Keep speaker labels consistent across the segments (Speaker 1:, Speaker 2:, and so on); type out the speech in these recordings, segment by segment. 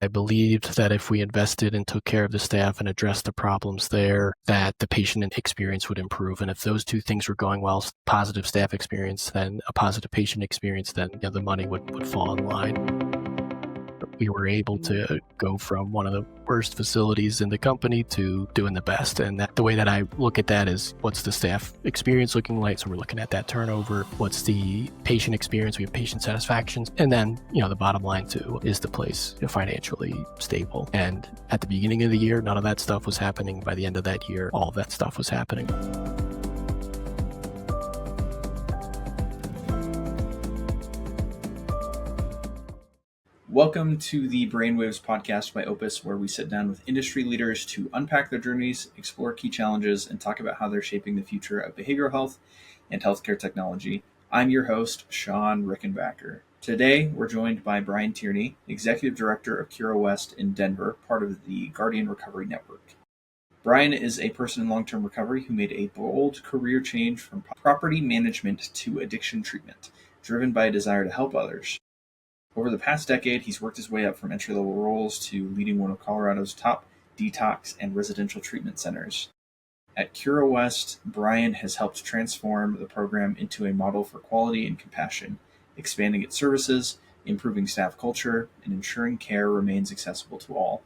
Speaker 1: I believed that if we invested and took care of the staff and addressed the problems there, that the patient experience would improve. And if those two things were going well, positive staff experience, then a positive patient experience, then the money would fall in line. We were able to go from one of the worst facilities in the company to doing the best. And the way that I look at that is, what's the staff experience looking like? So we're looking at that turnover. What's the patient experience? We have patient satisfaction. And then, the bottom line too, is the place financially stable? And at the beginning of the year, none of that stuff was happening. By the end of that year, all of that stuff was happening.
Speaker 2: Welcome to the Brainwaves podcast by Opus, where we sit down with industry leaders to unpack their journeys, explore key challenges, and talk about how they're shaping the future of behavioral health and healthcare technology. I'm your host, Sean Rickenbacker. Today, we're joined by Brian Tierney, Executive Director of Cura West in Denver, part of the Guardian Recovery Network. Brian is a person in long-term recovery who made a bold career change from property management to addiction treatment, driven by a desire to help others. Over the past decade, he's worked his way up from entry-level roles to leading one of Colorado's top detox and residential treatment centers. At Cura West, Brian has helped transform the program into a model for quality and compassion, expanding its services, improving staff culture, and ensuring care remains accessible to all.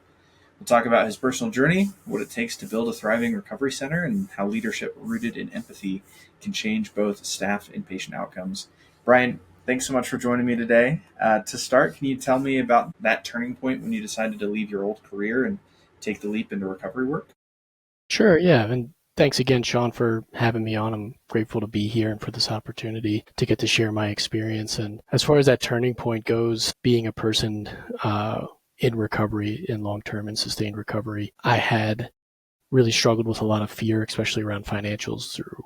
Speaker 2: We'll talk about his personal journey, what it takes to build a thriving recovery center, and how leadership rooted in empathy can change both staff and patient outcomes. Brian, thanks so much for joining me today. To start, can you tell me about that turning point when you decided to leave your old career and take the leap into recovery work?
Speaker 1: Sure, yeah. And thanks again, Sean, for having me on. I'm grateful to be here and for this opportunity to get to share my experience. And as far as that turning point goes, being a person in recovery, in long-term and sustained recovery, I had really struggled with a lot of fear, especially around financials through,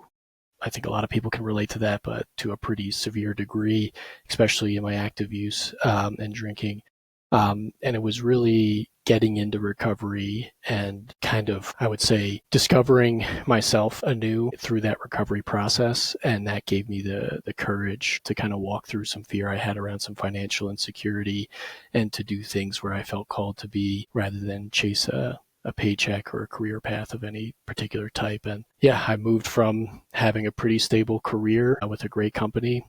Speaker 1: I think a lot of people can relate to that, but to a pretty severe degree, especially in my active use and drinking. And it was really getting into recovery and kind of, I would say, discovering myself anew through that recovery process. And that gave me the courage to kind of walk through some fear I had around some financial insecurity and to do things where I felt called to be rather than chase a paycheck or a career path of any particular type. And yeah, I moved from having a pretty stable career with a great company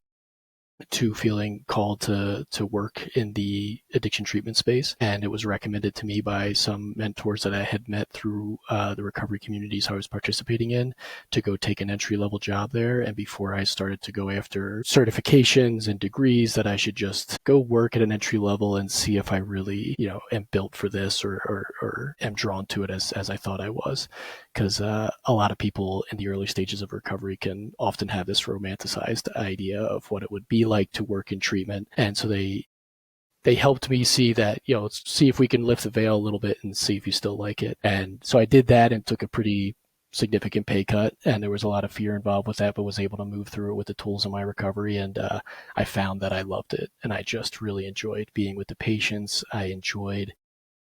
Speaker 1: to feeling called to work in the addiction treatment space. And it was recommended to me by some mentors that I had met through the recovery communities I was participating in to go take an entry-level job there. And before I started to go after certifications and degrees, that I should just go work at an entry level and see if I really, am built for this or am drawn to it as I thought I was. Because a lot of people in the early stages of recovery can often have this romanticized idea of what it would be like to work in treatment. And so they helped me see that, let's see if we can lift the veil a little bit and see if you still like it. And so I did that and took a pretty significant pay cut. And there was a lot of fear involved with that, but was able to move through it with the tools in my recovery. And I found that I loved it. And I just really enjoyed being with the patients. I enjoyed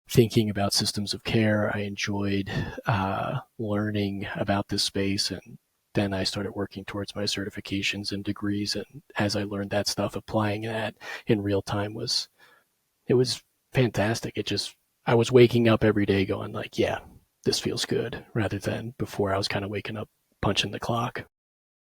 Speaker 1: thinking about systems of care. I enjoyed learning about this space. And then I started working towards my certifications and degrees. And as I learned that stuff, applying that in real time was fantastic. I was waking up every day going like, yeah, this feels good, rather than before I was kind of waking up punching the clock.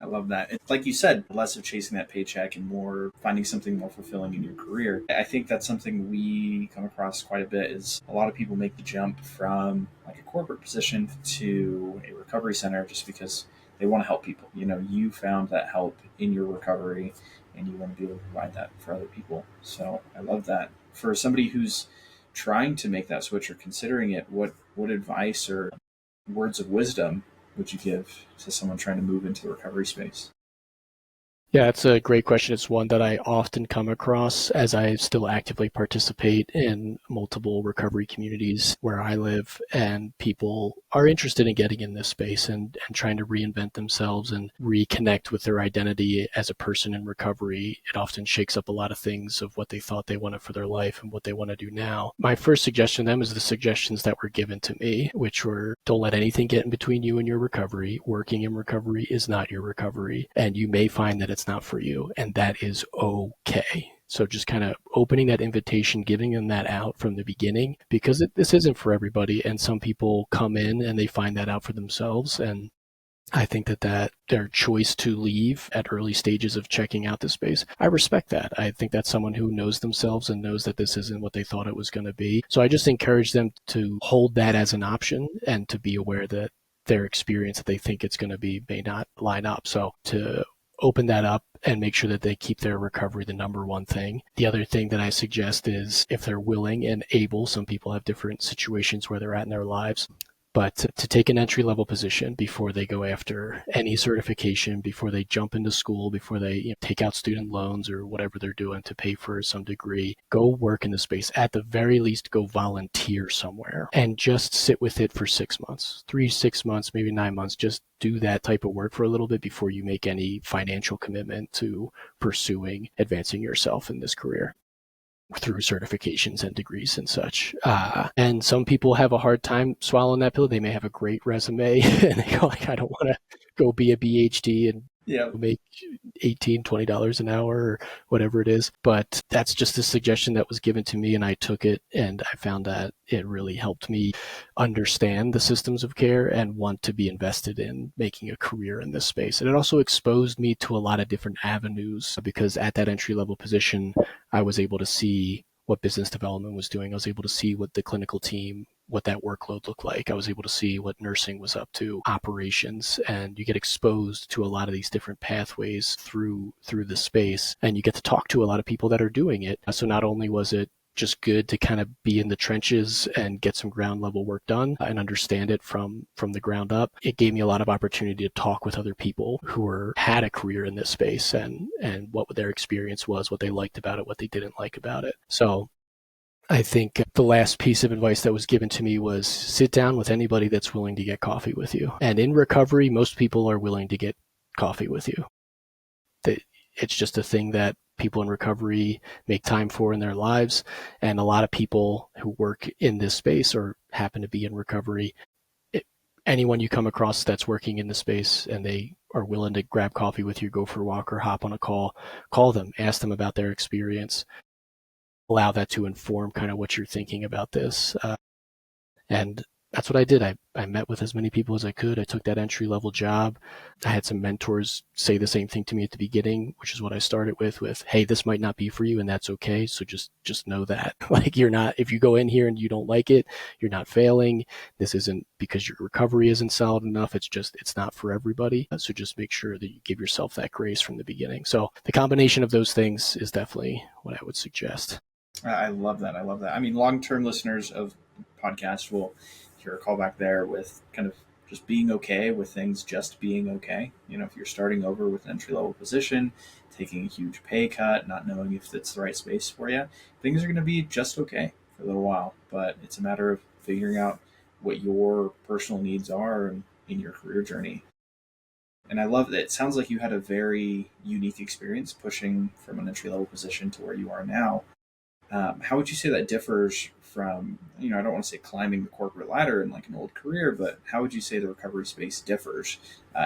Speaker 2: I love that. It's like you said, less of chasing that paycheck and more finding something more fulfilling in your career. I think that's something we come across quite a bit is a lot of people make the jump from like a corporate position to a recovery center just because they want to help people. You found that help in your recovery and you want to be able to provide that for other people. So I love that. For somebody who's trying to make that switch or considering it, what advice or words of wisdom would you give to someone trying to move into the recovery space?
Speaker 1: Yeah, it's a great question. It's one that I often come across as I still actively participate in multiple recovery communities where I live, and people are interested in getting in this space and trying to reinvent themselves and reconnect with their identity as a person in recovery. It often shakes up a lot of things of what they thought they wanted for their life and what they want to do now. My first suggestion to them is the suggestions that were given to me, which were, don't let anything get in between you and your recovery. Working in recovery is not your recovery, and you may find that it's not for you, and that is okay. So just kind of opening that invitation, giving them that out from the beginning, because this isn't for everybody. And some people come in and they find that out for themselves. And I think that their choice to leave at early stages of checking out the space, I respect that. I think that's someone who knows themselves and knows that this isn't what they thought it was going to be. So I just encourage them to hold that as an option and to be aware that their experience that they think it's going to be may not line up. So to open that up and make sure that they keep their recovery the number one thing. The other thing that I suggest is if they're willing and able, some people have different situations where they're at in their lives, but to take an entry level position before they go after any certification, before they jump into school, before they take out student loans or whatever they're doing to pay for some degree, go work in the space. At the very least, go volunteer somewhere and just sit with it for 6 months, 6 months, maybe 9 months. Just do that type of work for a little bit before you make any financial commitment to pursuing advancing yourself in this career through certifications and degrees and such. And some people have a hard time swallowing that pill. They may have a great resume and they go like, I don't want to go be a PhD and make $18, $20 an hour or whatever it is. But that's just a suggestion that was given to me, and I took it, and I found that it really helped me understand the systems of care and want to be invested in making a career in this space. And it also exposed me to a lot of different avenues, because at that entry level position, I was able to see what business development was doing. I was able to see what the clinical team, what that workload looked like. I was able to see what nursing was up to, operations, and you get exposed to a lot of these different pathways through the space, and you get to talk to a lot of people that are doing it. So not only was it just good to kind of be in the trenches and get some ground level work done and understand it from the ground up, it gave me a lot of opportunity to talk with other people who had a career in this space and what their experience was, what they liked about it, what they didn't like about it. So I think the last piece of advice that was given to me was sit down with anybody that's willing to get coffee with you. And in recovery, most people are willing to get coffee with you. It's just a thing that people in recovery make time for in their lives. And a lot of people who work in this space or happen to be in recovery, anyone you come across that's working in the space and they are willing to grab coffee with you, go for a walk or hop on a call them, ask them about their experience. Allow that to inform kind of what you're thinking about this. And that's what I did. I met with as many people as I could. I took that entry level job. I had some mentors say the same thing to me at the beginning, which is what I started with, hey, this might not be for you and that's okay. So just know that. Like, you're not, if you go in here and you don't like it, you're not failing. This isn't because your recovery isn't solid enough. It's not for everybody. So just make sure that you give yourself that grace from the beginning. So the combination of those things is definitely what I would suggest.
Speaker 2: I love that. I mean, long-term listeners of podcasts will hear a callback there with kind of just being okay with things just being okay. If you're starting over with an entry-level position, taking a huge pay cut, not knowing if it's the right space for you, things are going to be just okay for a little while. But it's a matter of figuring out what your personal needs are in your career journey. And I love that. It sounds like you had a very unique experience pushing from an entry-level position to where you are now. How would you say that differs from, I don't want to say climbing the corporate ladder in like an old career, but how would you say the recovery space differs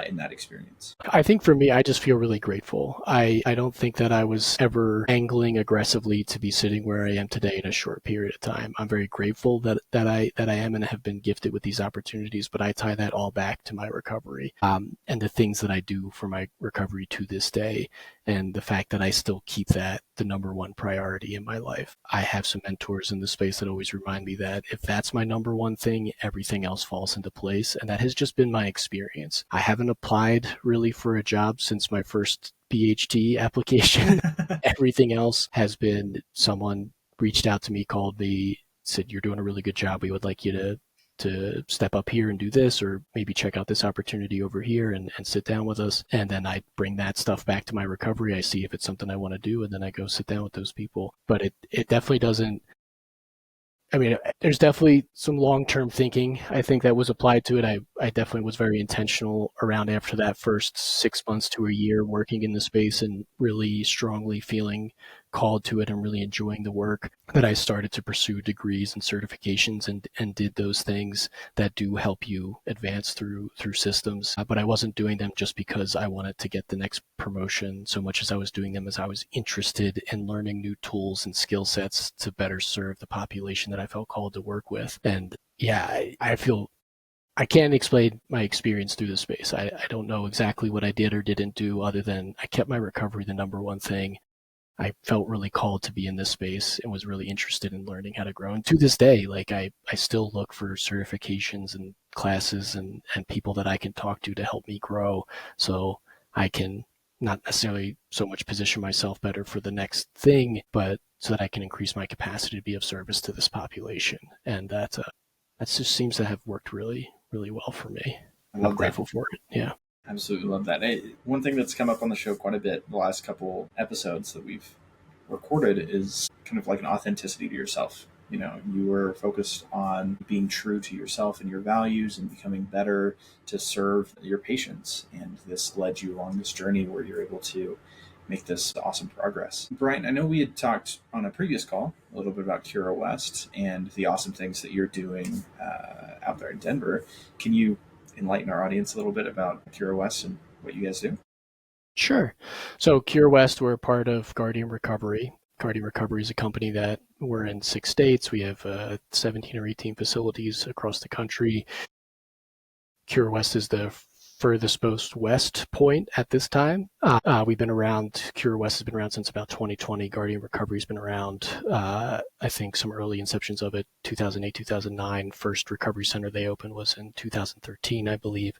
Speaker 2: in that experience?
Speaker 1: I think for me, I just feel really grateful. I don't think that I was ever angling aggressively to be sitting where I am today in a short period of time. I'm very grateful that I am and have been gifted with these opportunities, but I tie that all back to my recovery and the things that I do for my recovery to this day, and the fact that I still keep that the number one priority in my life. I have some mentors in the space that always remind me that if that's my number one thing, everything else falls into place. And that has just been my experience. I haven't applied really for a job since my first PhD application. Everything else has been someone reached out to me, called me, said, you're doing a really good job. We would like you to step up here and do this, or maybe check out this opportunity over here and sit down with us. And then I bring that stuff back to my recovery. I see if it's something I want to do, and then I go sit down with those people. But it definitely doesn't, I mean, there's definitely some long-term thinking, I think, that was applied to it. I definitely was very intentional around after that first 6 months to a year working in the space and really strongly feeling called to it and really enjoying the work that I started to pursue degrees and certifications and did those things that do help you advance through systems. But I wasn't doing them just because I wanted to get the next promotion so much as I was doing them as I was interested in learning new tools and skill sets to better serve the population that I felt called to work with. And yeah, I feel I can't explain my experience through the space. I don't know exactly what I did or didn't do other than I kept my recovery the number one thing. I felt really called to be in this space and was really interested in learning how to grow. And to this day, like I still look for certifications and classes and people that I can talk to help me grow so I can not necessarily so much position myself better for the next thing, but so that I can increase my capacity to be of service to this population. And that just seems to have worked really, really well for me.
Speaker 2: I
Speaker 1: I'm
Speaker 2: love that.
Speaker 1: grateful for it. Yeah.
Speaker 2: Absolutely love that. One thing that's come up on the show quite a bit the last couple episodes that we've recorded is kind of like an authenticity to yourself. You know, you were focused on being true to yourself and your values and becoming better to serve your patients. And this led you along this journey where you're able to make this awesome progress. Brian, I know we had talked on a previous call a little bit about Cura West and the awesome things that you're doing out there in Denver. Can you enlighten our audience a little bit about Cura West and what you guys do?
Speaker 1: Sure. So Cura West, we're part of Guardian Recovery. Guardian Recovery is a company that we're in 6 states. We have 17 or 18 facilities across the country. Cura West is the furthest most west point at this time. We've been around, Cura West has been around since about 2020. Guardian Recovery has been around, I think some early inceptions of it, 2008, 2009. First recovery center they opened was in 2013, I believe.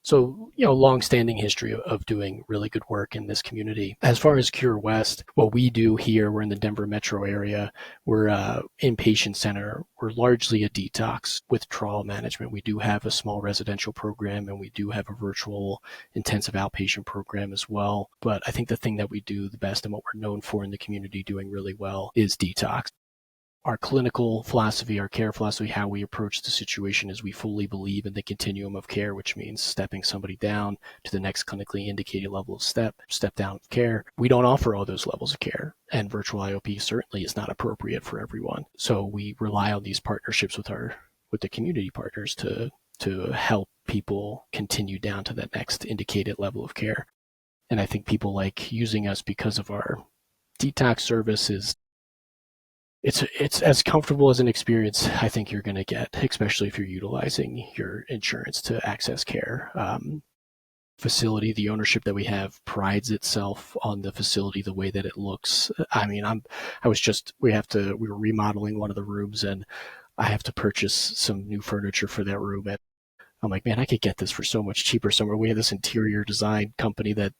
Speaker 1: So, long-standing history of doing really good work in this community. As far as Cura West, what we do here, we're in the Denver metro area. We're an inpatient center. We're largely a detox withdrawal management. We do have a small residential program, and we do have a virtual intensive outpatient program as well. But I think the thing that we do the best and what we're known for in the community doing really well is detox. Our clinical philosophy, our care philosophy, how we approach the situation is we fully believe in the continuum of care, which means stepping somebody down to the next clinically indicated level of step down of care. We don't offer all those levels of care, and virtual IOP certainly is not appropriate for everyone. So we rely on these partnerships with the community partners to help people continue down to that next indicated level of care. And I think people like using us because of our detox services. It's as comfortable as an experience I think you're going to get, especially if you're utilizing your insurance to access care. Facility, the ownership that we have prides itself on the facility, the way that it looks. I mean, we were remodeling one of the rooms and I have to purchase some new furniture for that room. And I'm like, man, I could get this for so much cheaper somewhere. We have this interior design company that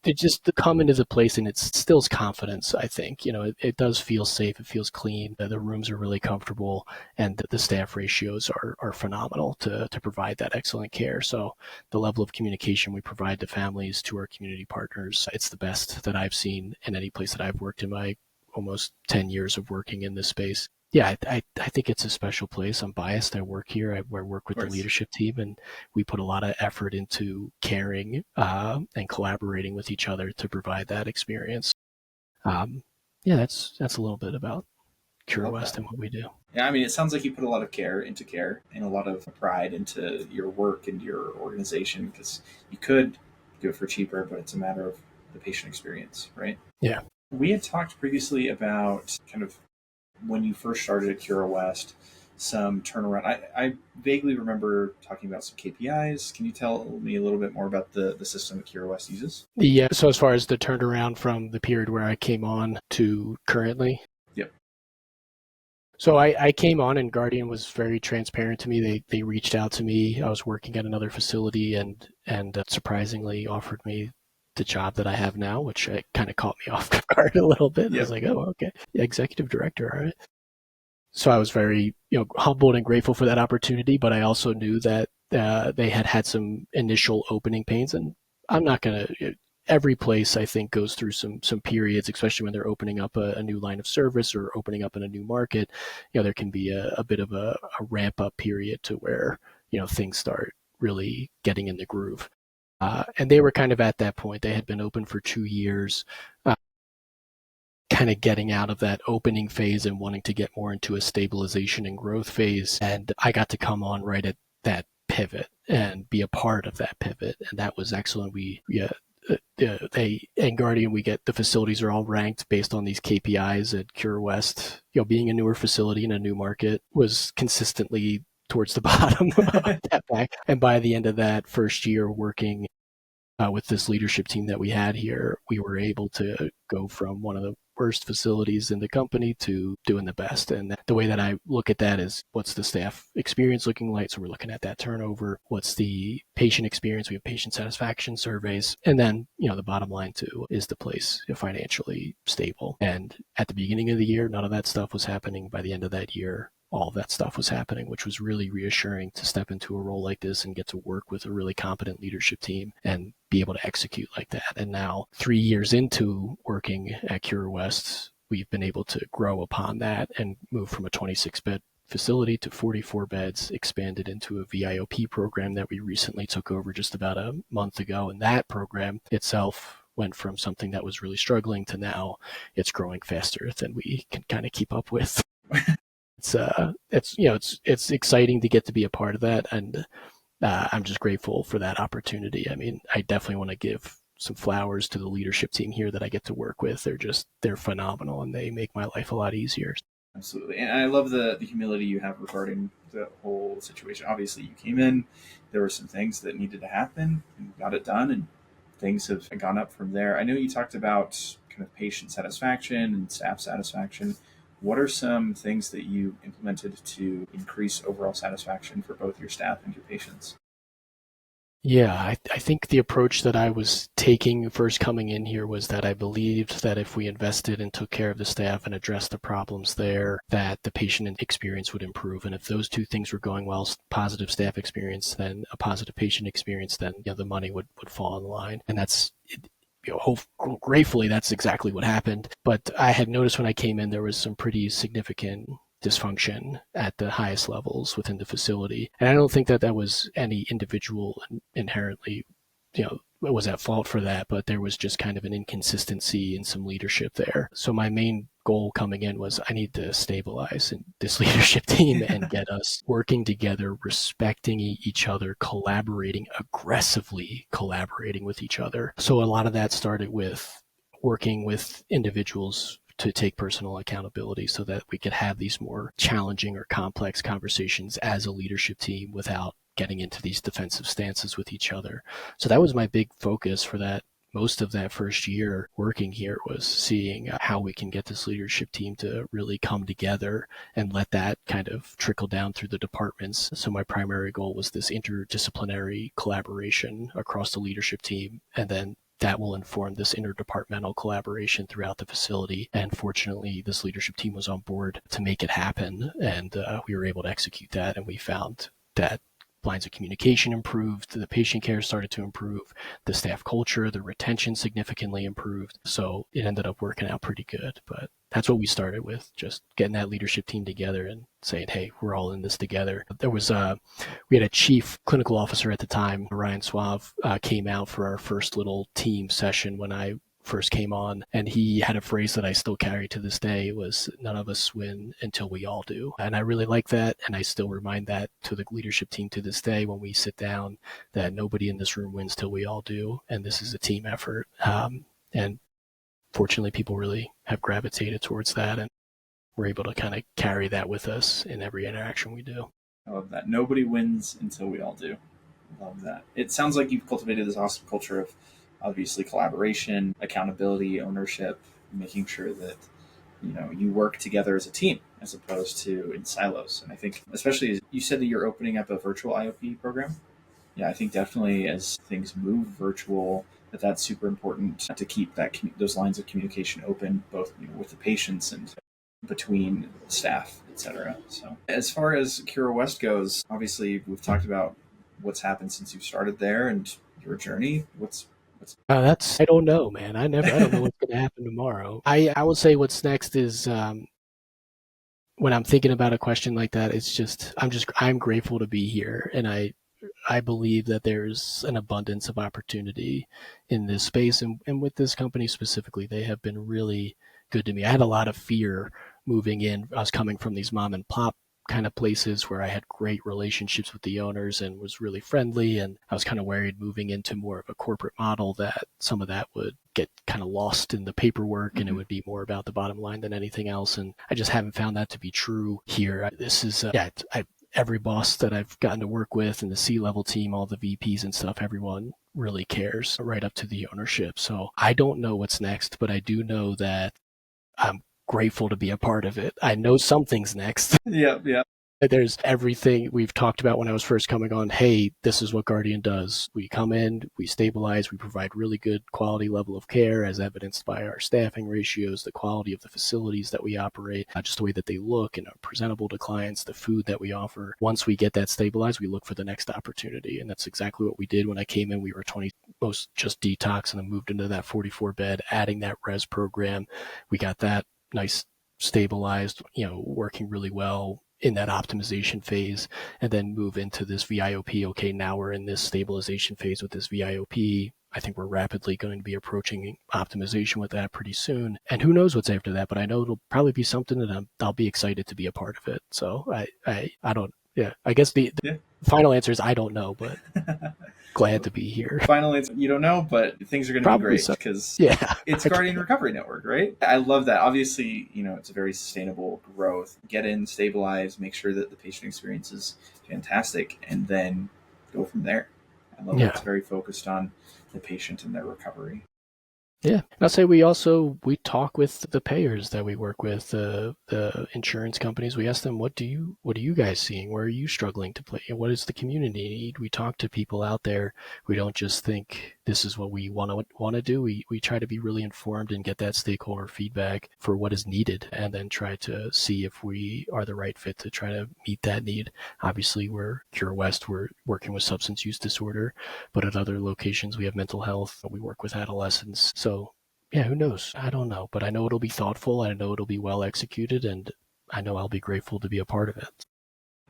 Speaker 1: they just come into the place and it instills confidence, I think. It does feel safe. It feels clean. The rooms are really comfortable and the staff ratios are phenomenal to provide that excellent care. So the level of communication we provide to families, to our community partners, it's the best that I've seen in any place that I've worked in my almost 10 years of working in this space. Yeah, I think it's a special place. I'm biased. I work here. I work with the leadership team, and we put a lot of effort into caring and collaborating with each other to provide that experience. That's a little bit about Cura West and what we do.
Speaker 2: Yeah, I mean, it sounds like you put a lot of care and a lot of pride into your work and your organization because you could do it for cheaper, but it's a matter of the patient experience, right?
Speaker 1: Yeah.
Speaker 2: We had talked previously about kind of when you first started at Cura West, some turnaround. I vaguely remember talking about some KPIs. Can you tell me a little bit more about the system that Cura West uses?
Speaker 1: Yeah. So as far as the turnaround from the period where I came on to currently?
Speaker 2: Yep.
Speaker 1: So I came on and Guardian was very transparent to me. They reached out to me. I was working at another facility and surprisingly offered me the job that I have now, which kind of caught me off guard a little bit. Yep. I was like, oh, okay. Yeah, executive director, all right. So I was very, humbled and grateful for that opportunity, but I also knew that they had some initial opening pains, and I'm not going to, every place I think goes through some periods, especially when they're opening up a new line of service or opening up in a new market. There can be a bit of a ramp up period to where, things start really getting in the groove. And they were kind of at that point. They had been open for 2 years, kind of getting out of that opening phase and wanting to get more into a stabilization and growth phase. And I got to come on right at that pivot and be a part of that pivot. And that was excellent. They and Guardian, we get the facilities are all ranked based on these KPIs at Cura West. Being a newer facility in a new market was consistently towards the bottom of that back. And by the end of that first year working with this leadership team that we had here, we were able to go from one of the worst facilities in the company to doing the best. And the way that I look at that is, what's the staff experience looking like? So we're looking at that turnover. What's the patient experience? We have patient satisfaction surveys. And then, the bottom line too, is the place financially stable? And at the beginning of the year, none of that stuff was happening. By the end of that year, all of that stuff was happening, which was really reassuring to step into a role like this and get to work with a really competent leadership team and be able to execute like that. And now 3 years into working at Cura West, we've been able to grow upon that and move from a 26-bed facility to 44 beds, expanded into a VIOP program that we recently took over just about a month ago. And that program itself went from something that was really struggling to now it's growing faster than we can kind of keep up with. It's exciting to get to be a part of that, and I'm just grateful for that opportunity. I mean, I definitely want to give some flowers to the leadership team here that I get to work with. They're phenomenal, and they make my life a lot easier.
Speaker 2: Absolutely. And I love the humility you have regarding the whole situation. Obviously, you came in, there were some things that needed to happen, and you got it done, and things have gone up from there. I know you talked about kind of patient satisfaction and staff satisfaction. What are some things that you implemented to increase overall satisfaction for both your staff and your patients?
Speaker 1: Yeah, I think the approach that I was taking first coming in here was that I believed that if we invested and took care of the staff and addressed the problems there, that the patient experience would improve. And if those two things were going well, positive staff experience, then a positive patient experience, then the money would fall in line. And that's gratefully, that's exactly what happened. But I had noticed when I came in, there was some pretty significant dysfunction at the highest levels within the facility. And I don't think that was any individual inherently, was at fault for that, but there was just kind of an inconsistency in some leadership there. So my main goal coming in was I need to stabilize this leadership team and get us working together, respecting each other, aggressively collaborating with each other. So a lot of that started with working with individuals to take personal accountability so that we could have these more challenging or complex conversations as a leadership team without getting into these defensive stances with each other. So that was my big focus for that. Most of that first year working here was seeing how we can get this leadership team to really come together and let that kind of trickle down through the departments. So my primary goal was this interdisciplinary collaboration across the leadership team, and then that will inform this interdepartmental collaboration throughout the facility. And fortunately, this leadership team was on board to make it happen, and we were able to execute that, and we found that lines of communication improved, the patient care started to improve, the staff culture, the retention significantly improved. So it ended up working out pretty good. But that's what we started with, just getting that leadership team together and saying, hey, we're all in this together. We had a chief clinical officer at the time, Ryan Suave, came out for our first little team session when I first came on, and he had a phrase that I still carry to this day, was none of us win until we all do. And I really like that, and I still remind that to the leadership team to this day when we sit down, that nobody in this room wins till we all do, and this is a team effort. And fortunately, people really have gravitated towards that, and we're able to kind of carry that with us in every interaction we do.
Speaker 2: I love that. Nobody wins until we all do. Love that. It sounds like you've cultivated this awesome culture of obviously collaboration, accountability, ownership, making sure that you work together as a team as opposed to in silos. And I think, especially as you said that you're opening up a virtual IOP program. Yeah, I think definitely as things move virtual, that's super important to keep those lines of communication open, both with the patients and between staff, etc. So as far as Cura West goes, obviously we've talked about what's happened since you started there and your journey.
Speaker 1: I don't know, man. I don't know what's going to happen tomorrow. I will say what's next is when I'm thinking about a question like that, I'm grateful to be here, and I believe that there's an abundance of opportunity in this space, and with this company specifically, they have been really good to me. I had a lot of fear moving in. I was coming from these mom and pop kind of places where I had great relationships with the owners and was really friendly. And I was kind of worried moving into more of a corporate model that some of that would get kind of lost in the paperwork and it would be more about the bottom line than anything else. And I just haven't found that to be true here. This is, every boss that I've gotten to work with and the C-level team, all the VPs and stuff, everyone really cares right up to the ownership. So I don't know what's next, but I do know that I'm grateful to be a part of it. I know something's next.
Speaker 2: Yeah, yeah.
Speaker 1: There's everything we've talked about when I was first coming on. Hey, this is what Guardian does. We come in, we stabilize, we provide really good quality level of care as evidenced by our staffing ratios, the quality of the facilities that we operate, just the way that they look and are presentable to clients, the food that we offer. Once we get that stabilized, we look for the next opportunity. And that's exactly what we did when I came in. We were 20, most just detox, and then moved into that 44 bed, adding that res program. We got that nice stabilized, working really well in that optimization phase, and then move into this VIOP. Okay, now we're in this stabilization phase with this VIOP. I think we're rapidly going to be approaching optimization with that pretty soon. And who knows what's after that, but I know it'll probably be something that I'll be excited to be a part of it. So I don't, I guess the final answer is I don't know, but glad to be here.
Speaker 2: Finally, you don't know, but things are going to be great because it's Guardian Recovery Network, right? I love that. Obviously, it's a very sustainable growth. Get in, stabilize, make sure that the patient experience is fantastic, and then go from there. I love that it's very focused on the patient and their recovery.
Speaker 1: Yeah. And I'll say we talk with the payers that we work with, the insurance companies. We ask them, what are you guys seeing? Where are you struggling to play? What does the community need? We talk to people out there. We don't just think this is what we want to do. We try to be really informed and get that stakeholder feedback for what is needed, and then try to see if we are the right fit to try to meet that need. Obviously, we're Cura West. We're working with substance use disorder, but at other locations, we have mental health. We work with adolescents. So yeah, who knows? I don't know, but I know it'll be thoughtful. I know it'll be well executed, and I know I'll be grateful to be a part of it.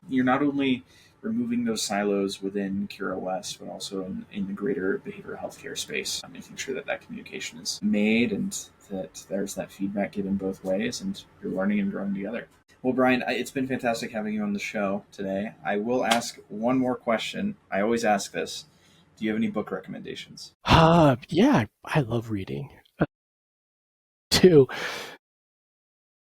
Speaker 2: You're not only removing those silos within Cura West, but also in the greater behavioral healthcare space, making sure that communication is made and that there's that feedback given both ways, and you're learning and growing together. Well, Brian, it's been fantastic having you on the show today. I will ask one more question. I always ask this. Do you have any book recommendations?
Speaker 1: Yeah, I love reading. Too.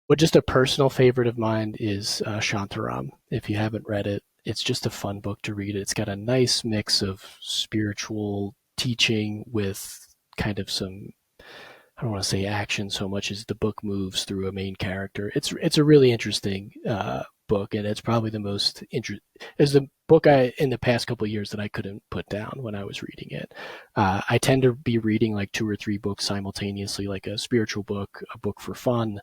Speaker 1: But just a personal favorite of mine is Shantaram. If you haven't read it, it's just a fun book to read. It's got a nice mix of spiritual teaching with kind of some, I don't want to say action so much as the book moves through a main character. It's a really interesting book, and it's probably the most is the book in the past couple of years that I couldn't put down when I was reading it. I tend to be reading like 2 or 3 books simultaneously, like a spiritual book, a book for fun,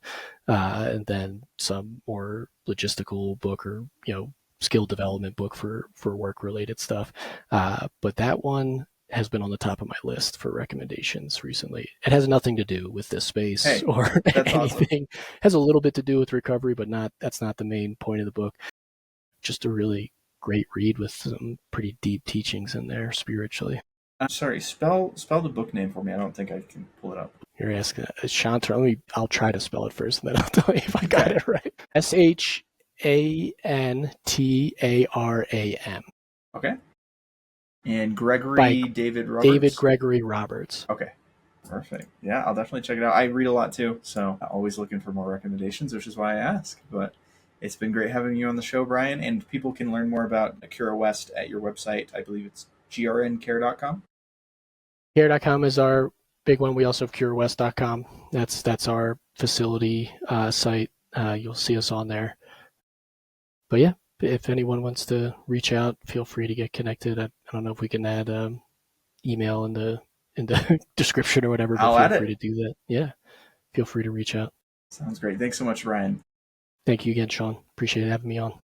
Speaker 1: and then some more logistical book or skill development book for work related stuff. But that one has been on the top of my list for recommendations recently. It has nothing to do with this space or anything. Awesome. It has a little bit to do with recovery, but that's not the main point of the book. Just a really great read with some pretty deep teachings in there spiritually.
Speaker 2: I'm sorry, spell the book name for me. I don't think I can pull it up.
Speaker 1: You're asking Shantaram. I'll try to spell it first, and then I'll tell you if I got it right. Shantaram.
Speaker 2: Okay. And David Roberts?
Speaker 1: David Gregory Roberts.
Speaker 2: Okay. Perfect. Yeah, I'll definitely check it out. I read a lot too, so I'm always looking for more recommendations, which is why I ask. But it's been great having you on the show, Brian, and people can learn more about Cura West at your website. I believe it's grncare.com.
Speaker 1: Care.com is our big one. We also have curawest.com. That's our facility site. You'll see us on there. But yeah, if anyone wants to reach out, feel free to get connected. I don't know if we can add email in the description or whatever, but feel free to do that. Yeah, feel free to reach out.
Speaker 2: Sounds great. Thanks so much, Ryan.
Speaker 1: Thank you again, Sean. Appreciate having me on.